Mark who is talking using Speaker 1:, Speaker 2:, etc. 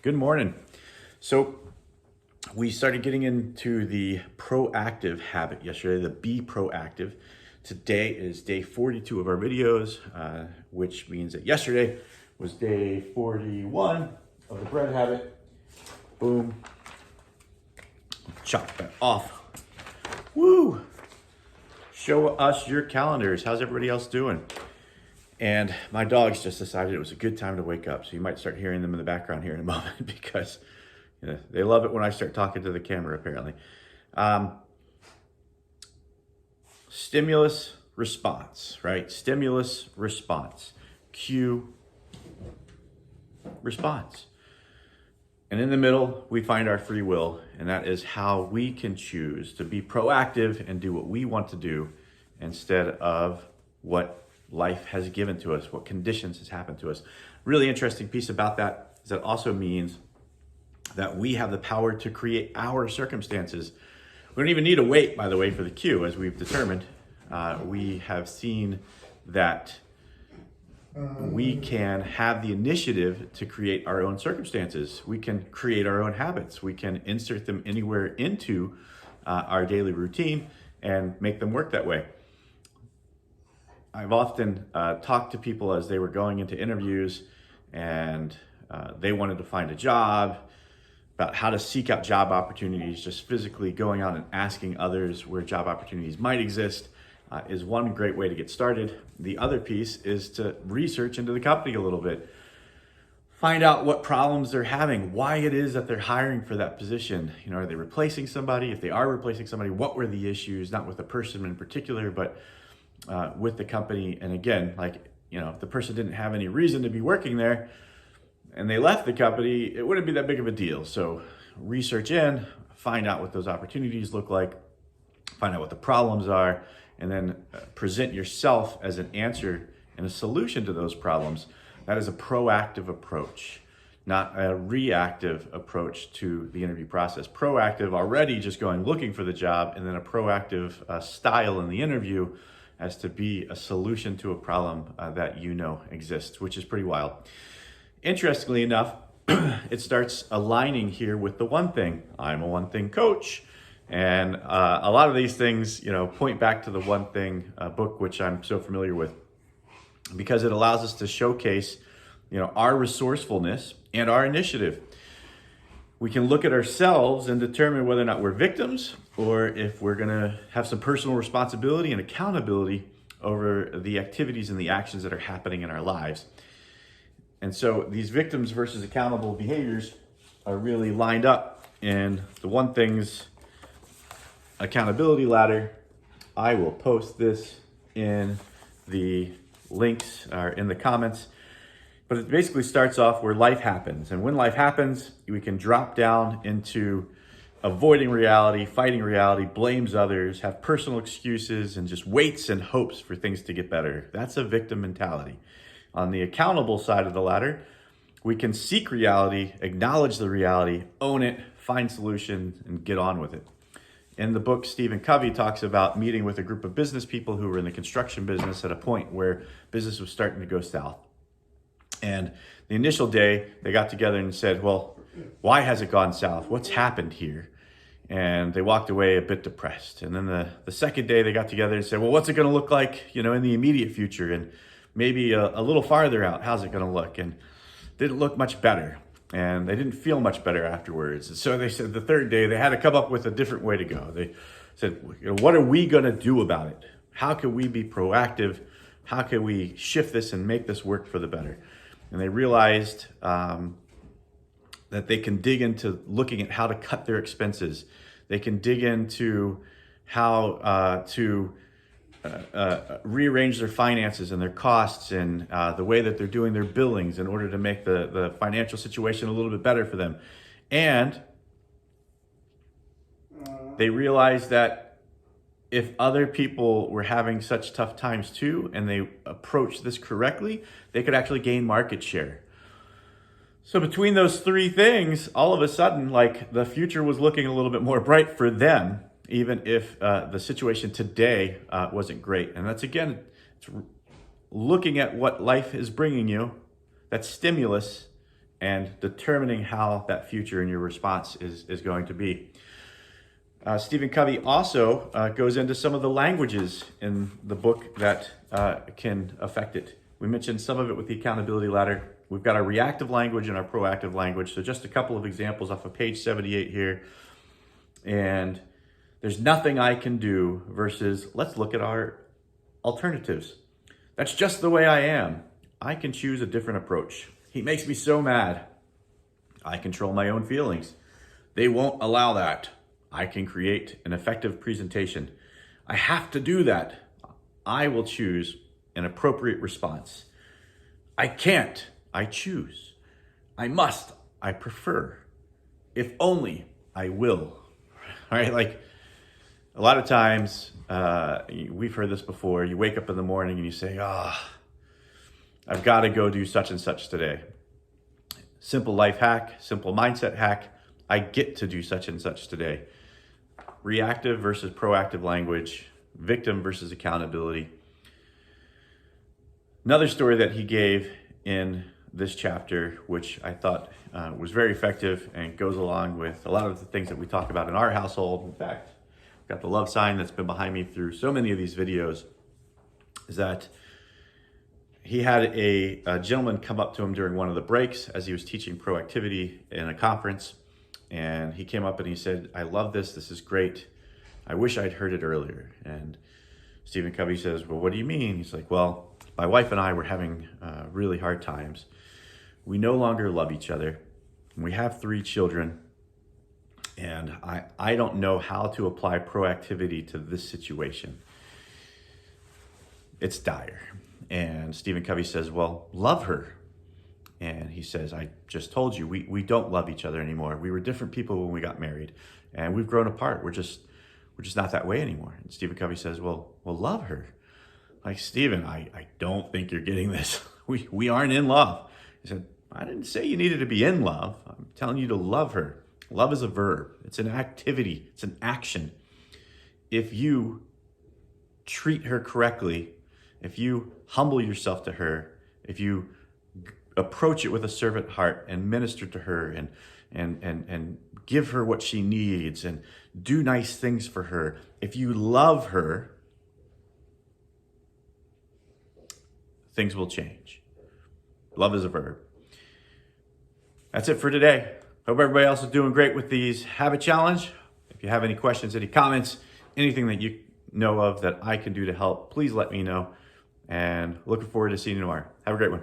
Speaker 1: Good morning. So we started getting into the proactive habit yesterday, the be proactive. Today is day 42 of our videos, which means that yesterday was day 41 of the bread habit. Boom. Chop that off. Woo! Show us your calendars. How's everybody else doing? And my dogs just decided it was a good time to wake up. So you might start hearing them in the background here in a moment because they love it when I start talking to the camera, apparently. Stimulus response, right? Stimulus response. Cue response. And in the middle, we find our free will, and that is how we can choose to be proactive and do what we want to do instead of what life has given to us, what conditions has happened to us. Really interesting piece about that is that also means that we have the power to create our circumstances. We don't even need to wait, by the way, for the cue, as we've determined. We have seen that we can have the initiative to create our own circumstances. We can create our own habits. We can insert them anywhere into our daily routine and make them work that way. I've often talked to people as they were going into interviews and they wanted to find a job, about how to seek out job opportunities. Just physically going out and asking others where job opportunities might exist is one great way to get started. The other piece is to research into the company a little bit. Find out what problems they're having, why it is that they're hiring for that position. Are they replacing somebody? If they are replacing somebody, what were the issues? Not with the person in particular, but with the company. And again, if the person didn't have any reason to be working there and they left the company, it wouldn't be that big of a deal. So research in, find out what those opportunities look like, find out what the problems are, and then present yourself as an answer and a solution to those problems. That is a proactive approach, not a reactive approach to the interview process. Proactive, already just going looking for the job, and then a proactive style in the interview as to be a solution to a problem that exists, which is pretty wild. Interestingly enough, it starts aligning here with the one thing. I'm a one thing coach. And a lot of these things, point back to the one thing book, which I'm so familiar with, because it allows us to showcase, our resourcefulness and our initiative. We can look at ourselves and determine whether or not we're victims or if we're going to have some personal responsibility and accountability over the activities and the actions that are happening in our lives. And so these victims versus accountable behaviors are really lined up in the one thing's accountability ladder. I will post this in the links or in the comments. But it basically starts off where life happens. And when life happens, we can drop down into avoiding reality, fighting reality, blames others, have personal excuses, and just waits and hopes for things to get better. That's a victim mentality. On the accountable side of the ladder, we can seek reality, acknowledge the reality, own it, find solutions, and get on with it. In the book, Stephen Covey talks about meeting with a group of business people who were in the construction business at a point where business was starting to go south. And the initial day, they got together and said, well, why has it gone south? What's happened here? And they walked away a bit depressed. And then the second day, they got together and said, well, what's it going to look like, in the immediate future? And maybe a little farther out, how's it going to look? And didn't look much better. And they didn't feel much better afterwards. And so they said the third day, they had to come up with a different way to go. They said, what are we going to do about it? How can we be proactive? How can we shift this and make this work for the better? And they realized that they can dig into looking at how to cut their expenses. They can dig into how to rearrange their finances and their costs and the way that they're doing their billings in order to make the financial situation a little bit better for them. And they realized that if other people were having such tough times too, and they approached this correctly, they could actually gain market share. So between those three things, all of a sudden, the future was looking a little bit more bright for them, even if the situation today wasn't great. And that's, again, it's looking at what life is bringing you, that stimulus, and determining how that future and your response is going to be. Stephen Covey also goes into some of the languages in the book that can affect it. We mentioned some of it with the accountability ladder. We've got our reactive language and our proactive language. So just a couple of examples off of page 78 here. And there's nothing I can do versus let's look at our alternatives. That's just the way I am. I can choose a different approach. He makes me so mad. I control my own feelings. They won't allow that. I can create an effective presentation. I have to do that. I will choose an appropriate response. I can't. I choose. I must. I prefer. If only I will. All right, like a lot of times, we've heard this before. You wake up in the morning and you say, I've got to go do such and such today. Simple life hack, simple mindset hack. I get to do such and such today. Reactive versus proactive language, victim versus accountability. Another story that he gave in this chapter, which I thought was very effective and goes along with a lot of the things that we talk about in our household. In fact, I've got the love sign that's been behind me through so many of these videos, is that he had a gentleman come up to him during one of the breaks as he was teaching proactivity in a conference. And he came up and he said, I love this. This is great. I wish I'd heard it earlier. And Stephen Covey says, well, what do you mean? He's like, well, my wife and I were having really hard times. We no longer love each other. We have 3 children. And I don't know how to apply proactivity to this situation. It's dire. And Stephen Covey says, well, love her. And he says, I just told you, we don't love each other anymore. We were different people when we got married, and we've grown apart. We're just not that way anymore. And Stephen Covey says, well, love her. Like, Stephen, I don't think you're getting this. We aren't in love. He said, I didn't say you needed to be in love. I'm telling you to love her. Love is a verb. It's an activity. It's an action. If you treat her correctly, if you humble yourself to her, if you approach it with a servant heart and minister to her and give her what she needs and do nice things for her. If you love her, things will change. Love is a verb. That's it for today. Hope everybody else is doing great with these habit challenge. If you have any questions, any comments, anything that you know of that I can do to help, please let me know. And looking forward to seeing you tomorrow. Have a great one.